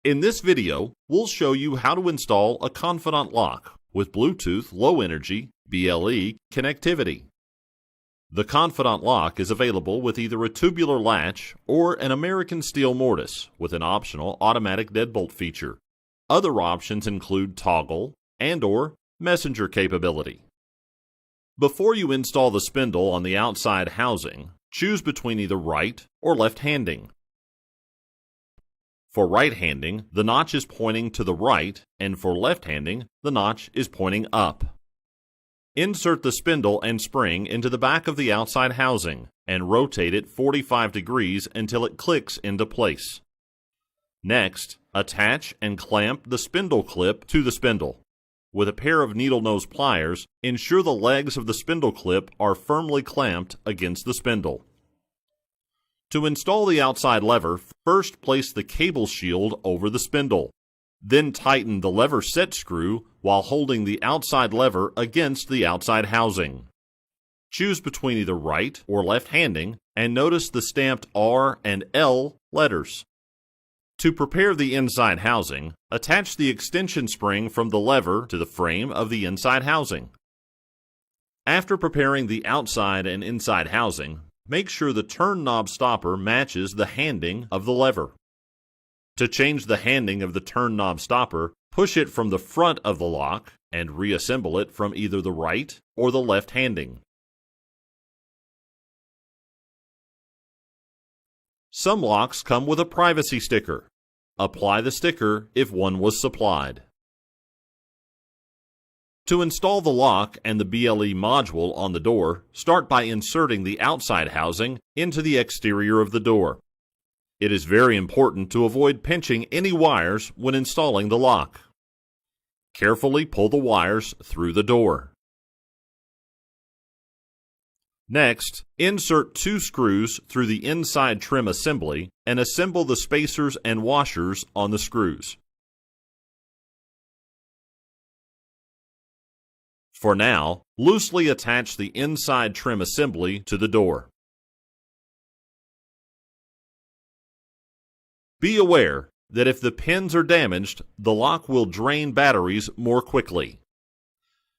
In this video, we'll show you how to install a Confidant lock with Bluetooth Low Energy BLE connectivity. The Confidant lock is available with either a tubular latch or an American steel mortise with an optional automatic deadbolt feature. Other options include toggle and/or messenger capability. Before you install the spindle on the outside housing, choose between either right or left handing. For right handing, the notch is pointing to the right, and for left handing, the notch is pointing up. Insert the spindle and spring into the back of the outside housing and rotate it 45 degrees until it clicks into place. Next, attach and clamp the spindle clip to the spindle. With a pair of needle nose pliers, ensure the legs of the spindle clip are firmly clamped against the spindle. To install the outside lever, first place the cable shield over the spindle. Then tighten the lever set screw while holding the outside lever against the outside housing. Choose between either right or left handing and notice the stamped R and L letters. To prepare the inside housing, attach the extension spring from the lever to the frame of the inside housing. After preparing the outside and inside housing, make sure the turn knob stopper matches the handing of the lever. To change the handing of the turn knob stopper, push it from the front of the lock and reassemble it from either the right or the left handing. Some locks come with a privacy sticker. Apply the sticker if one was supplied. To install the lock and the BLE module on the door, start by inserting the outside housing into the exterior of the door. It is very important to avoid pinching any wires when installing the lock. Carefully pull the wires through the door. Next, insert 2 screws through the inside trim assembly and assemble the spacers and washers on the screws. For now, loosely attach the inside trim assembly to the door. Be aware that if the pins are damaged, the lock will drain batteries more quickly.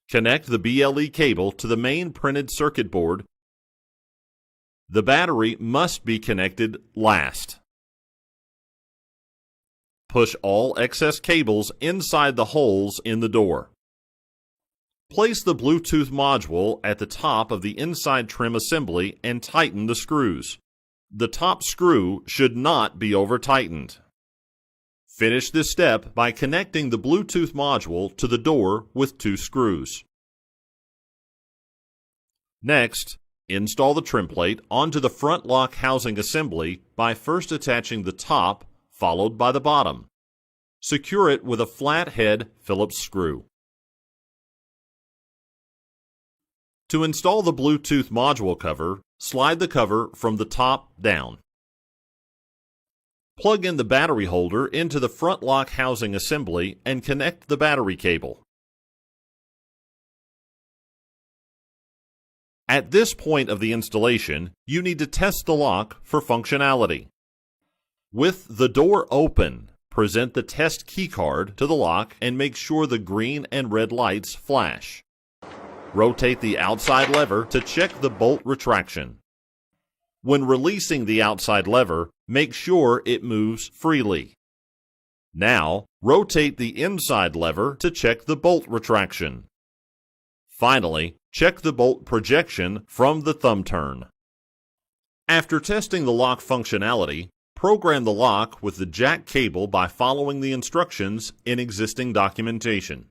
Connect the BLE cable to the main printed circuit board. The battery must be connected last. Push all excess cables inside the holes in the door. Place the Bluetooth module at the top of the inside trim assembly and tighten the screws. The top screw should not be over-tightened. Finish this step by connecting the Bluetooth module to the door with 2 screws. Next, install the trim plate onto the front lock housing assembly by first attaching the top, followed by the bottom. Secure it with a flat head Phillips screw. To install the Bluetooth module cover, slide the cover from the top down. Plug in the battery holder into the front lock housing assembly and connect the battery cable. At this point of the installation, you need to test the lock for functionality. With the door open, present the test keycard to the lock and make sure the green and red lights flash. Rotate the outside lever to check the bolt retraction. When releasing the outside lever, make sure it moves freely. Now, rotate the inside lever to check the bolt retraction. Finally, check the bolt projection from the thumb turn. After testing the lock functionality, program the lock with the jack cable by following the instructions in existing documentation.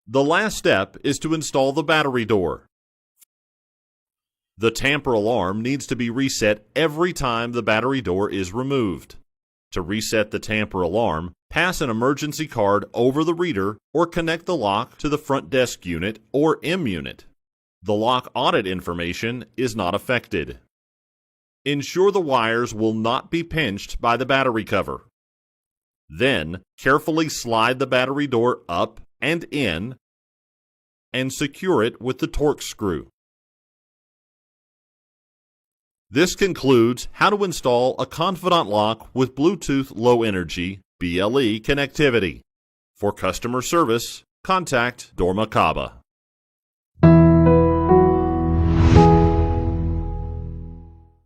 The last step is to install the battery door. The tamper alarm needs to be reset every time the battery door is removed. To reset the tamper alarm, pass an emergency card over the reader or connect the lock to the front desk unit or M unit. The lock audit information is not affected. Ensure the wires will not be pinched by the battery cover. Then, carefully slide the battery door up and in and secure it with the Torx screw. This concludes how to install a Confidant lock with Bluetooth Low Energy BLE connectivity. For customer service, contact Dormakaba.